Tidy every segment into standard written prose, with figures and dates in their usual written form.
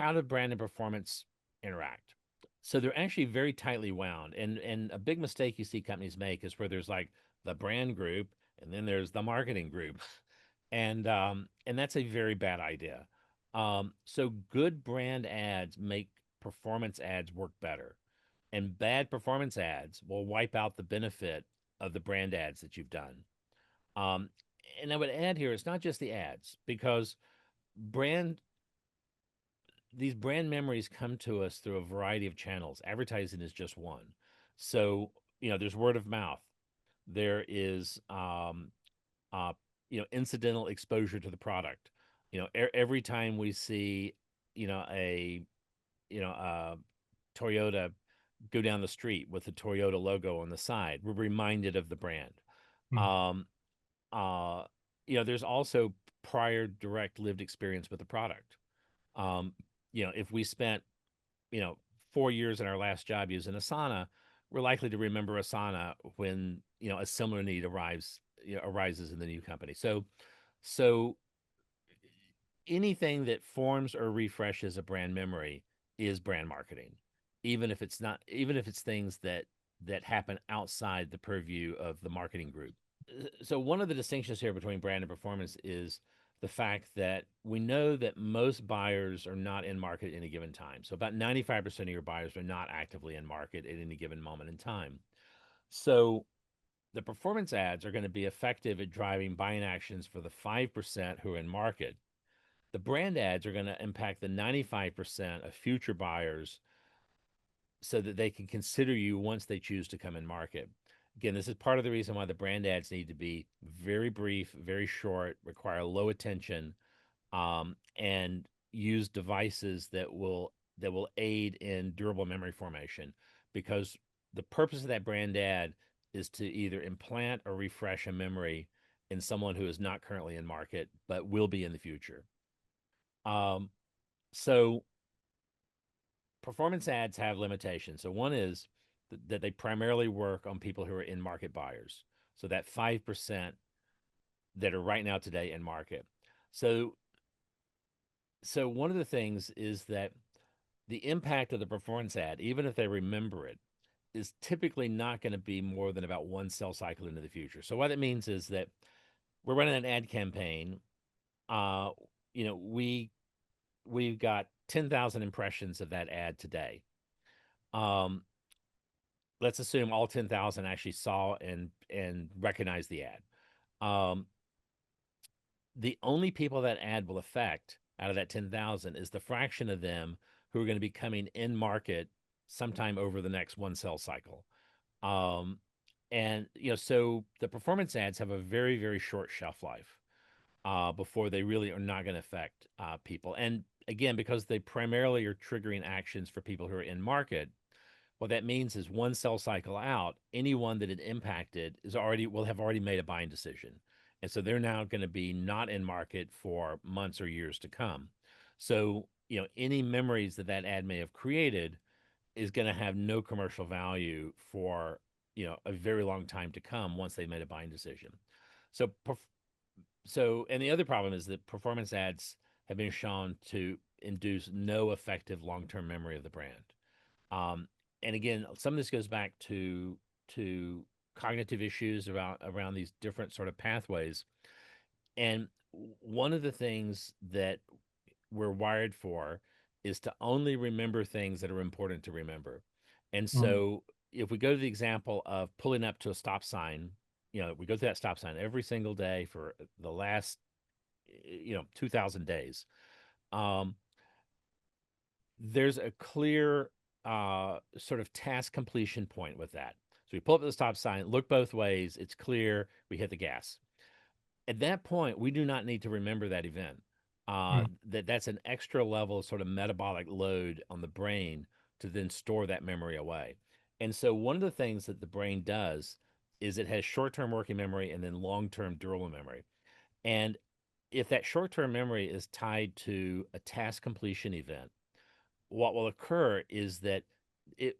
how do brand and performance interact? So they're actually very tightly wound. And a big mistake you see companies make is where there's like the brand group and then there's the marketing group. And that's a very bad idea. So good brand ads make performance ads work better. And bad performance ads will wipe out the benefit of the brand ads that you've done. Um, and I would add here, it's not just the ads because brand these brand memories come to us through a variety of channels. Advertising is just one. So, there's word of mouth. There is, uh, incidental exposure to the product. Every time we see, a, a Toyota go down the street with the Toyota logo on the side, we're reminded of the brand. Mm. Um, uh, there's also prior direct lived experience with the product. Um, if we spent, you know, 4 years in our last job using Asana, we're likely to remember Asana when, a similar need arises in the new company. So anything that forms or refreshes a brand memory is brand marketing, even if it's things that happen outside the purview of the marketing group. So one of the distinctions here between brand and performance is the fact that we know that most buyers are not in market at any given time. So about 95% of your buyers are not actively in market at any given moment in time. So the performance ads are going to be effective at driving buying actions for the 5% who are in market. The brand ads are going to impact the 95% of future buyers so that they can consider you once they choose to come in market. Again, this is part of the reason why the brand ads need to be very brief, very short, require low attention, and use devices that will aid in durable memory formation. Because the purpose of that brand ad is to either implant or refresh a memory in someone who is not currently in market but will be in the future. Um, so performance ads have limitations. So one is that they primarily work on people who are in market buyers. So that 5% that are right now today in market. So so one of the things is that the impact of the performance ad, even if they remember it, is typically not going to be more than about one sales cycle into the future. So what that means is that we're running an ad campaign. Uh, we've got 10,000 impressions of that ad today. Um, let's assume all 10,000 actually saw and recognized the ad. Um, the only people that ad will affect out of that 10,000 is the fraction of them who are going to be coming in market sometime over the next one sales cycle. Um, and so the performance ads have a very, very short shelf life before they really are not going to affect people. And again, because they primarily are triggering actions for people who are in market, what that means is one cell cycle out, anyone that it impacted will have already made a buying decision. And so they're now going to be not in market for months or years to come. So, any memories that that ad may have created is going to have no commercial value for, a very long time to come once they made a buying decision. So, and the other problem is that performance ads have been shown to induce no effective long-term memory of the brand. Um, and again, some of this goes back to cognitive issues around these different sort of pathways. And one of the things that we're wired for is to only remember things that are important to remember. And Mm. so if we go to the example of pulling up to a stop sign, we go to that stop sign every single day for the last 2000 days. Um, there's a clear sort of task completion point with that. So we pull up the stop sign, look both ways, it's clear, we hit the gas. At that point, we do not need to remember that event. Mm. That's an extra level of sort of metabolic load on the brain to then store that memory away. And so one of the things that the brain does is it has short-term working memory and then long-term durable memory. And if that short-term memory is tied to a task completion event, what will occur is that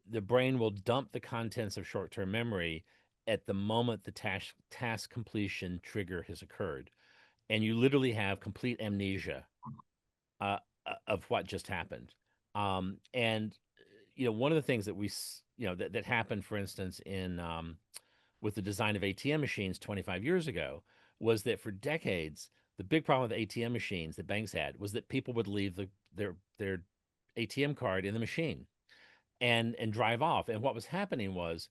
the brain will dump the contents of short-term memory at the moment the task completion trigger has occurred, and you literally have complete amnesia of what just happened. And one of the things that that happened, for instance, in with the design of ATM machines 25 years ago, was that for decades, the big problem with ATM machines that banks had was that people would leave their ATM card in the machine and drive off. And what was happening was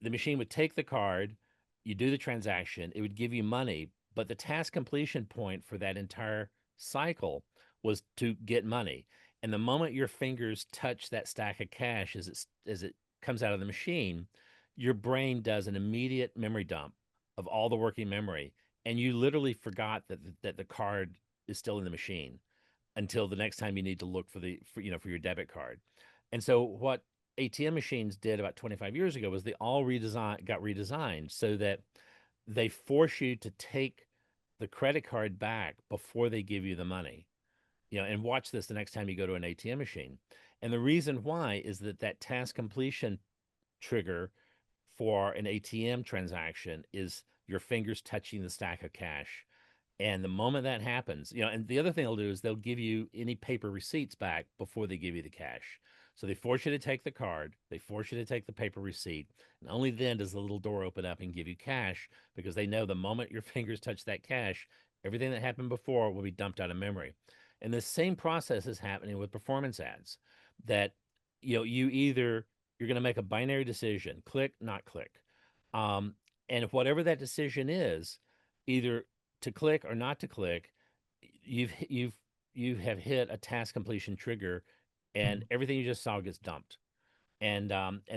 the machine would take the card, you do the transaction, it would give you money, but the task completion point for that entire cycle was to get money. And the moment your fingers touch that stack of cash as it comes out of the machine, your brain does an immediate memory dump of all the working memory, and you literally forgot that the card is still in the machine until the next time you need to look for your debit card. And so what ATM machines did about 25 years ago was they all got redesigned so that they force you to take the credit card back before they give you the money. And watch this the next time you go to an ATM machine. And the reason why is that task completion trigger for an ATM transaction is your fingers touching the stack of cash. And the moment that happens, and the other thing they'll do is they'll give you any paper receipts back before they give you the cash. So they force you to take the card, they force you to take the paper receipt, and only then does the little door open up and give you cash because they know the moment your fingers touch that cash, everything that happened before will be dumped out of memory. And the same process is happening with performance ads that you're going to make a binary decision, click, not click. Um, and if whatever that decision is, either to click or not to click, you have hit a task completion trigger, and everything you just saw gets dumped. And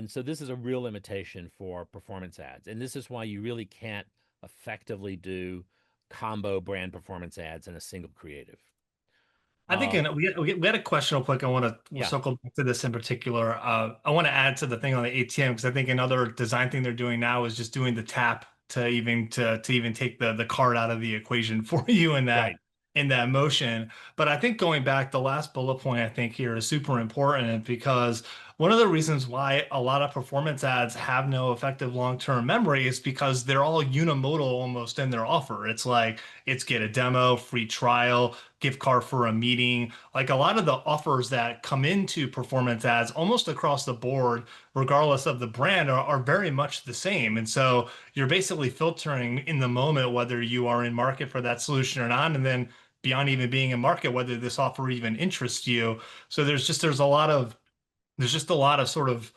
so this is a real limitation for performance ads, and this is why you really can't effectively do combo brand performance ads in a single creative. I think Um, we had a question real quick. We'll yeah, circle back to this in particular. I want to add to the thing on the ATM because I think another design thing they're doing now is just doing the tap to even take the card out of the equation for you right. in that motion. But I think going back, the last bullet point I think here is super important because one of the reasons why a lot of performance ads have no effective long-term memory is because they're all unimodal almost in their offer. It's like it's get a demo, free trial, gift card for a meeting. Like a lot of the offers that come into performance ads almost across the board, regardless of the brand, are very much the same. And so you're basically filtering in the moment whether you are in market for that solution or not. And then beyond even being in market, whether this offer even interests you. So there's just a lot of sort of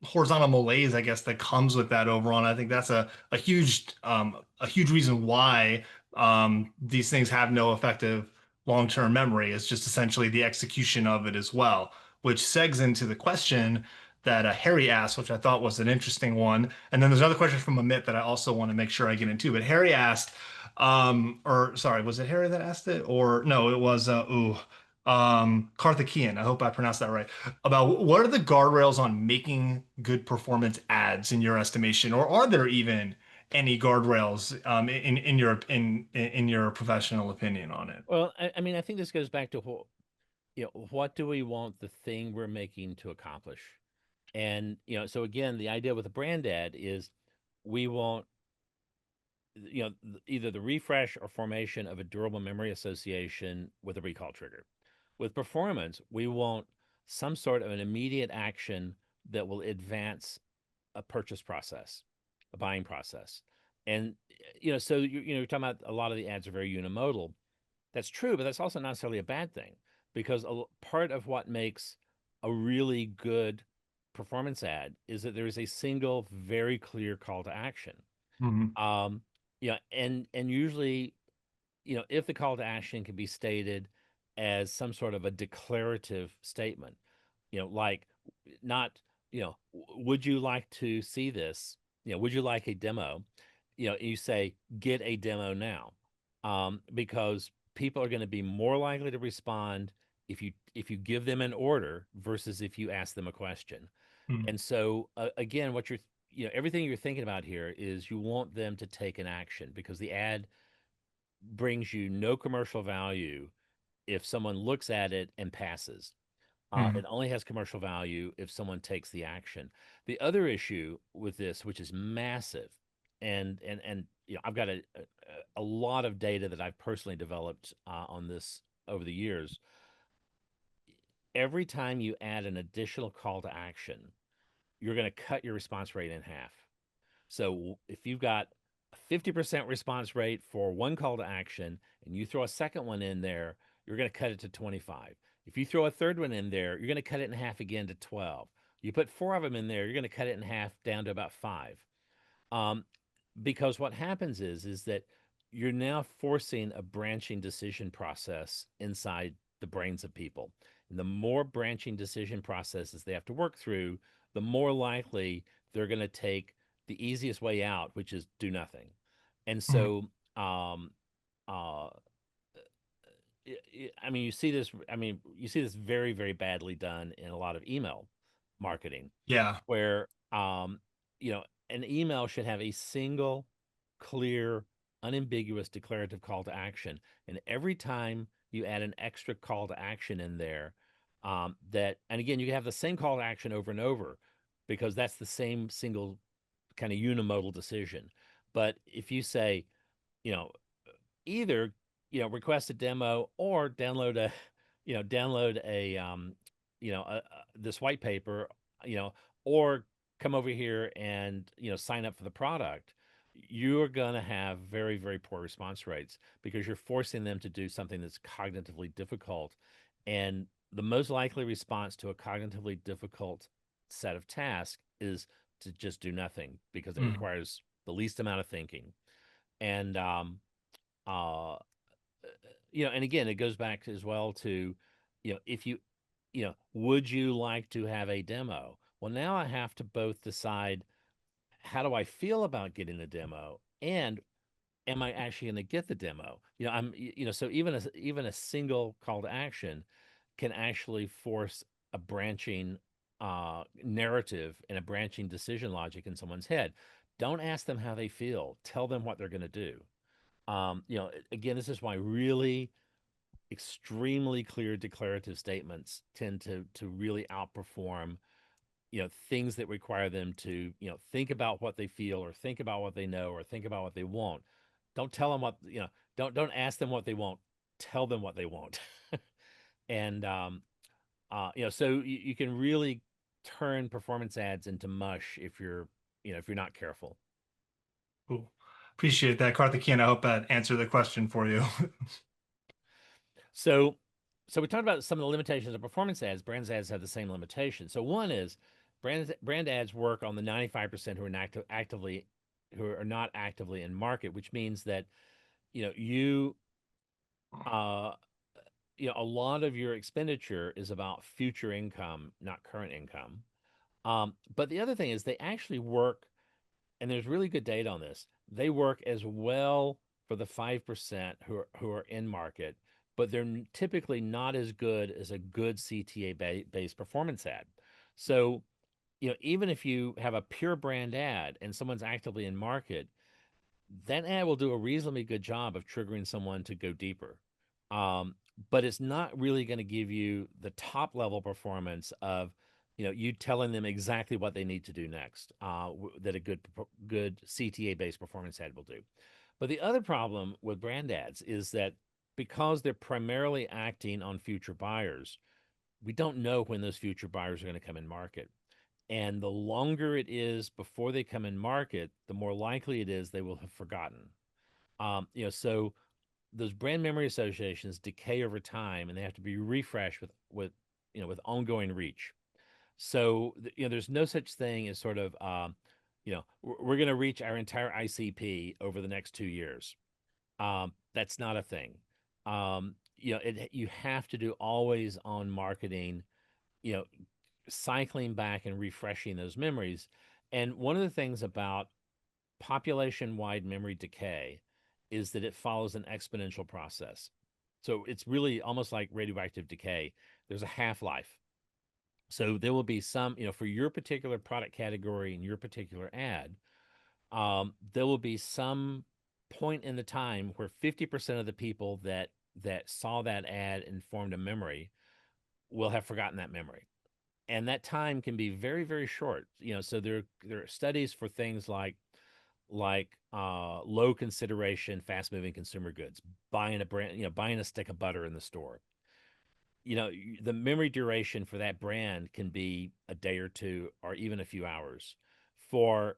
horizontal malaise, I guess, that comes with that overall. And I think that's a huge reason why these things have no effective long-term memory. It's just essentially the execution of it as well, which segs into the question that Harry asked, which I thought was an interesting one. And then there's another question from Amit that I also want to make sure I get into. But Harry asked, or sorry, was it Harry that asked it? Or no, it was Karthikeyan. I hope I pronounced that right. About what are the guardrails on making good performance ads in your estimation, or are there even any guardrails in your professional opinion on it? Well, I mean, I think this goes back to what do we want the thing we're making to accomplish? And so again, the idea with a brand ad is we want either the refresh or formation of a durable memory association with a recall trigger. With performance, we want some sort of an immediate action that will advance a purchase process, a buying process. And so you're talking about a lot of the ads are very unimodal. That's true, but that's also not necessarily a bad thing because part of what makes a really good performance ad is that there is a single, very clear call to action. Mhm. Um, and usually, if the call to action can be stated as some sort of a declarative statement, like not, would you like to see this? Would you like a demo? You say, get a demo now, because people are going to be more likely to respond if you give them an order versus if you ask them a question. Mhm. And so again, everything you're thinking about here is you want them to take an action because the ad brings you no commercial value if someone looks at it and passes. It Mhm. only has commercial value if someone takes the action. The other issue with this, which is massive, and I've got a lot of data that I've personally developed on this over the years. every time you add an additional call to action, you're going to cut your response rate in half. So if you've got a 50% response rate for one call to action and you throw a second one in there, you're going to cut it to 25. If you throw a third one in there, you're going to cut it in half again to 12. You put four of them in there, you're going to cut it in half down to about five. Um, because what happens is that you're now forcing a branching decision process inside the brains of people. And the more branching decision processes they have to work through, the more likely they're going to take the easiest way out, which is do nothing. And Mhm. so, uh, I mean, you see this. I mean, you see this very, very badly done in a lot of email marketing, Yeah. where you know, an email should have a single, clear, unambiguous declarative call to action, and every time you add an extra call to action in there, and again, you can have the same call to action over and over, because that's the same single kind of unimodal decision. But if you say, you know, either request a demo or download a download a this white paper, you know or come over here and sign up for the product, you're going to have very, very poor response rates, because you're forcing them to do something that's cognitively difficult. And the most likely response to a cognitively difficult set of tasks is to just do nothing, because it Mhm. requires the least amount of thinking. And uh and again, it goes back as well to, if would you like to have a demo? Well, now I have to both decide, how do I feel about getting the demo, and am I actually going to get the demo? So even a single call to action can actually force a branching narrative and a branching decision logic in someone's head. Don't ask them how they feel. Tell them what they're going to do. Again, this is why really extremely clear declarative statements tend to really outperform things that require them to think about what they feel, or think about what they know, or think about what they want. Don't tell them what don't ask them what they want. Tell them what they want. And so you can really turn performance ads into mush if you're not careful. Cool. Appreciate that, Karthikeyan. I hope that answered the question for you. So, we talked about some of the limitations of performance ads. Brand ads have the same limitations. So one is brand ads work on the 95% who are not actively in market, which means that you know you uh a lot of your expenditure is about future income, not current income. But the other thing is they actually work, and there's really good data on this. They work as well for the 5% who are in market, but they're typically not as good as a good CTA based performance ad. So, even if you have a pure brand ad and someone's actively in market, that ad will do a reasonably good job of triggering someone to go deeper. Um, but it's not really going to give you the top level performance of, you telling them exactly what they need to do next, that a good CTA based performance ad will do. But the other problem with brand ads is that, because they're primarily acting on future buyers, we don't know when those future buyers are going to come in market. And the longer it is before they come in market, the more likely it is they will have forgotten. So those brand memory associations decay over time, and they have to be refreshed with ongoing reach. So there's no such thing as sort of we're going to reach our entire ICP over the next 2 years. That's not a thing. You have to do always on marketing. You know, cycling back and refreshing those memories. And one of the things about population wide memory decay is that it follows an exponential process. So it's really almost like radioactive decay. There's a half life. So there will be some, for your particular product category and your particular ad, there will be some point in the time where 50% of the people that saw that ad and formed a memory will have forgotten that memory. And that time can be very, very short. So there are studies for things like low consideration, fast moving consumer goods, buying a stick of butter in the store. the memory duration for that brand can be a day or two or even a few hours. For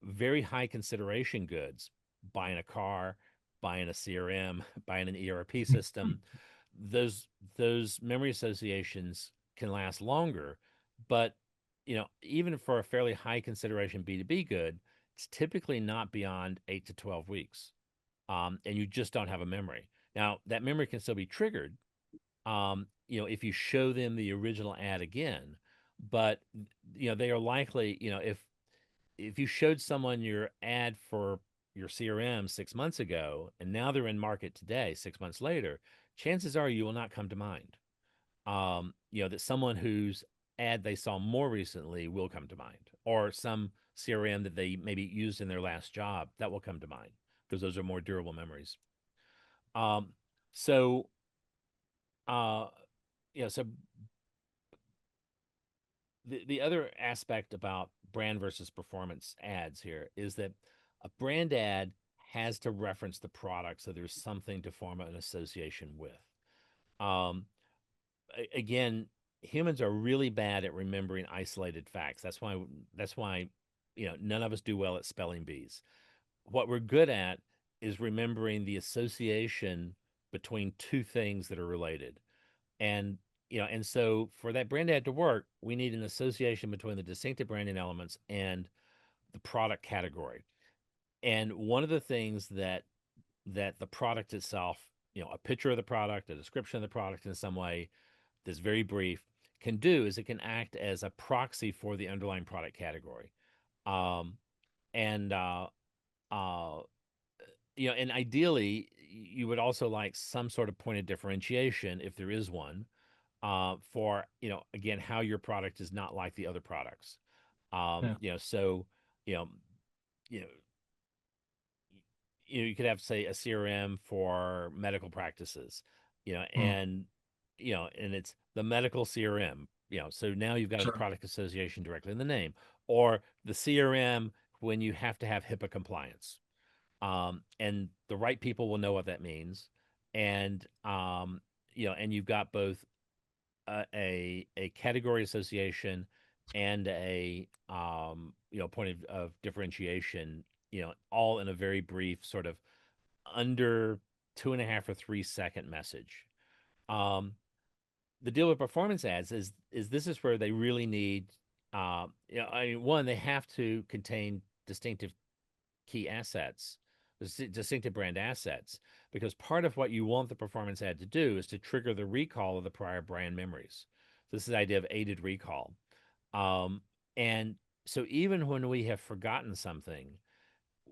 very high consideration goods, buying a car, buying a CRM, buying an ERP system, those those memory associations can last longer. But even for a fairly high consideration B2B good, it's typically not beyond 8 to 12 weeks. And you just don't have a memory. Now, that memory can still be triggered, if you show them the original ad again, but they are likely, if you showed someone your ad for your CRM 6 months ago and now they're in market today, 6 months later, chances are you will not come to mind. That someone whose ad they saw more recently will come to mind, or some CRM that they maybe used in their last job that will come to mind because those are more durable memories. Um, so, uh, so the other aspect about brand versus performance ads here is that a brand ad has to reference the product, so there's something to form an association with. Um, Again, humans are really bad at remembering isolated facts. That's why none of us do well at spelling bees. What we're good at is remembering the association between two things that are related. And and so for that brand ad to work, we need an association between the distinctive branding elements and the product category. And one of the things that the product itself, a picture of the product, a description of the product in some way that's very brief, can do is it can act as a proxy for the underlying product category. Um, and uh, and ideally, you would also like some sort of point of differentiation, if there is one, for again how your product is not like the other products. Yeah. So you know you know you could have, say, a CRM for medical practices, Mm, and it's the medical CRM. So now you've got a sure. product association directly in the name, or the CRM when you have to have HIPAA compliance, and the right people will know what that means, and and you've got both a category association and a point of differentiation, all in a very brief sort of under 2.5 or 3 second message. Um, the deal with performance ads is this is where they really need, I mean, one, they have to contain distinctive key assets, distinctive brand assets, because part of what you want the performance ad to do is to trigger the recall of the prior brand memories. So this is the idea of aided recall. Um, and so even when we have forgotten something,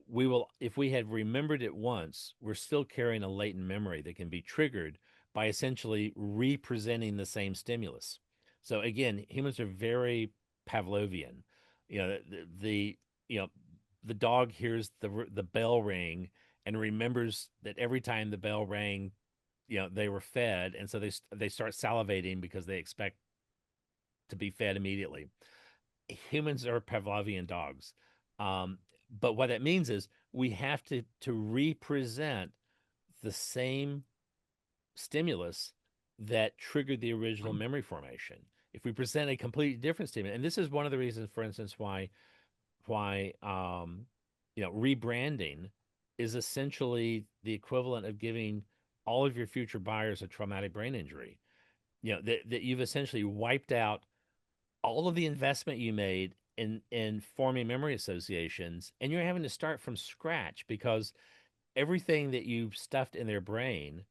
we will, if we had remembered it once, we're still carrying a latent memory that can be triggered by essentially representing the same stimulus. So again, humans are very Pavlovian. The you know the dog hears the bell ring and remembers that every time the bell rang, they were fed, and so they start salivating because they expect to be fed immediately. Humans are Pavlovian dogs. Um, but what that means is we have to represent the same stimulus that triggered the original memory formation. If we present a completely different statement, and this is one of the reasons, for instance, why rebranding is essentially the equivalent of giving all of your future buyers a traumatic brain injury. That you've essentially wiped out all of the investment you made in forming memory associations, and you're having to start from scratch because everything that you've stuffed in their brain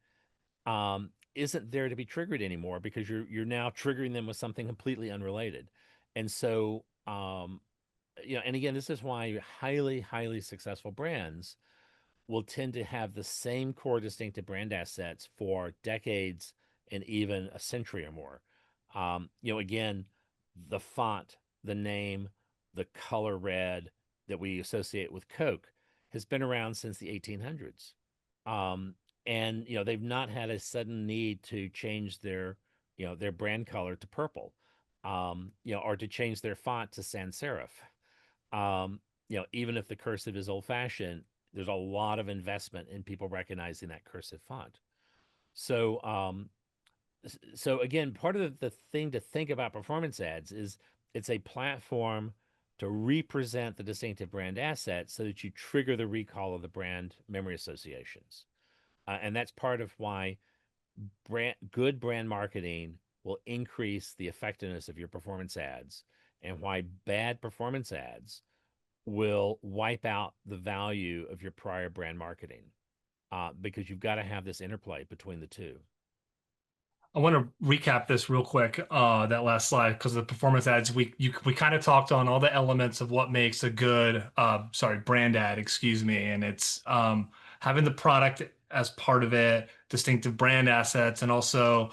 isn't there to be triggered anymore because you're now triggering them with something completely unrelated. And so and again, this is why highly successful brands will tend to have the same core distinctive brand assets for decades and even a century or more. Again, the font, the name, the color red that we associate with Coke has been around since the 1800s. Um, and they've not had a sudden need to change their brand color to purple, or to change their font to sans serif. Even if the cursive is old fashioned, there's a lot of investment in people recognizing that cursive font. So So again, part of the thing to think about performance ads is it's a platform to represent the distinctive brand asset so that you trigger the recall of the brand memory associations. And that's part of why good brand marketing will increase the effectiveness of your performance ads, and why bad performance ads will wipe out the value of your prior brand marketing, because you've got to have this interplay between the two. I want to recap this real quick, that last slide, because the performance ads, we kind of talked on all the elements of what makes a good, sorry, brand ad, excuse me, and it's having the product as part of it, distinctive brand assets, and also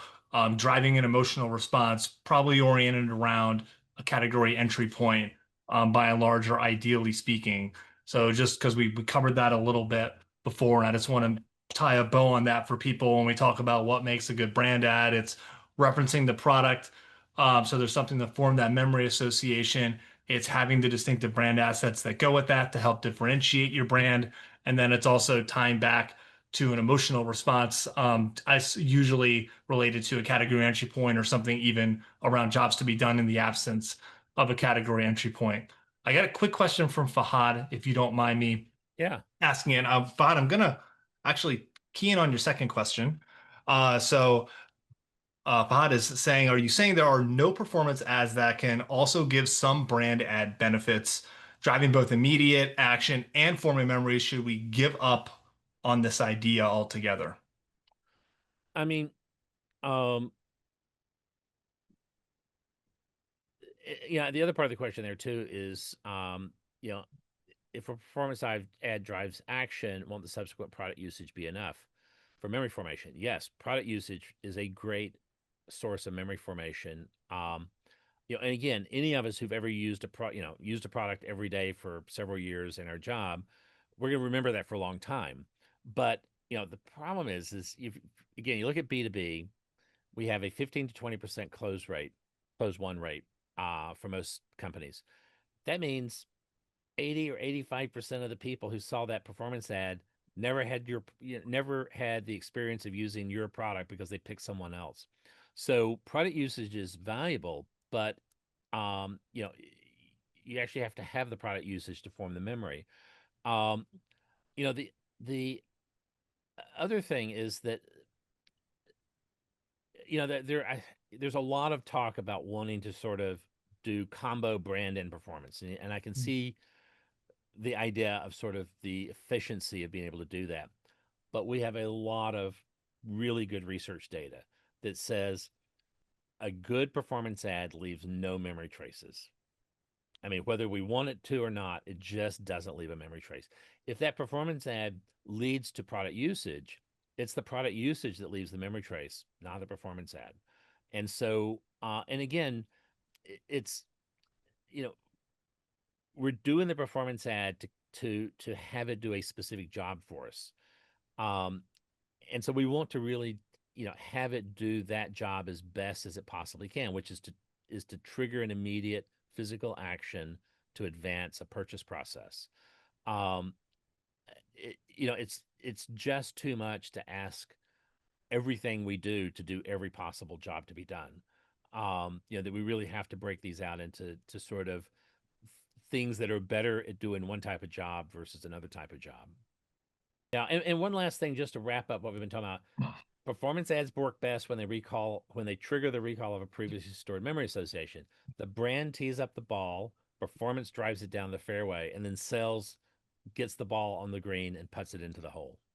driving an emotional response, probably oriented around a category entry point, by and large, or ideally speaking. So just because we covered that a little bit before, and I just want to tie a bow on that for people when we talk about what makes a good brand ad. It's referencing the product. So there's something to form that memory association. It's having the distinctive brand assets that go with that to help differentiate your brand. And then it's also tying back to an emotional response, usually related to a category entry point or something even around jobs to be done in the absence of a category entry point. I got a quick question from Fahad, if you don't mind me Yeah. asking it. Fahad, I'm gonna actually key in on your second question. Fahad is saying, are you saying there are no performance ads that can also give some brand ad benefits, driving both immediate action and forming memories? Should we give up on this idea altogether? I mean, um, yeah, the other part of the question there too is, you know, if a performance ad drives action, won't the subsequent product usage be enough for memory formation? Yes, product usage is a great source of memory formation. And again, any of us who've ever used a product every day for several years in our job, we're going to remember that for a long time. But the problem is if again you look at B2B, we have a 15 to 20% close one rate, for most companies. That means 80 or 85% of the people who saw that performance ad never had the experience of using your product because they picked someone else. So product usage is valuable, but um, you know, you actually have to have the product usage to form the memory. Um, the other thing is that there's a lot of talk about wanting to sort of do combo brand and performance, and I can see the idea of sort of the efficiency of being able to do that. But we have a lot of really good research data that says a good performance ad leaves no memory traces. I mean, whether we want it to or not, it just doesn't leave a memory trace. If that performance ad leads to product usage, it's the product usage that leaves the memory trace, not the performance ad. And so, and again, it's, you know, we're doing the performance ad to have it do a specific job for us. Um, and so we want to really, have it do that job as best as it possibly can, which is to trigger an immediate physical action to advance a purchase process. Um, it's just too much to ask everything we do to do every possible job to be done. That we really have to break these out into sort of things that are better at doing one type of job versus another type of job. Yeah, and one last thing just to wrap up what we've been talking about. Performance ads work best when they trigger the recall of a previously stored memory association. The brand tees up the ball, performance drives it down the fairway, and then sales gets the ball on the green and puts it into the hole.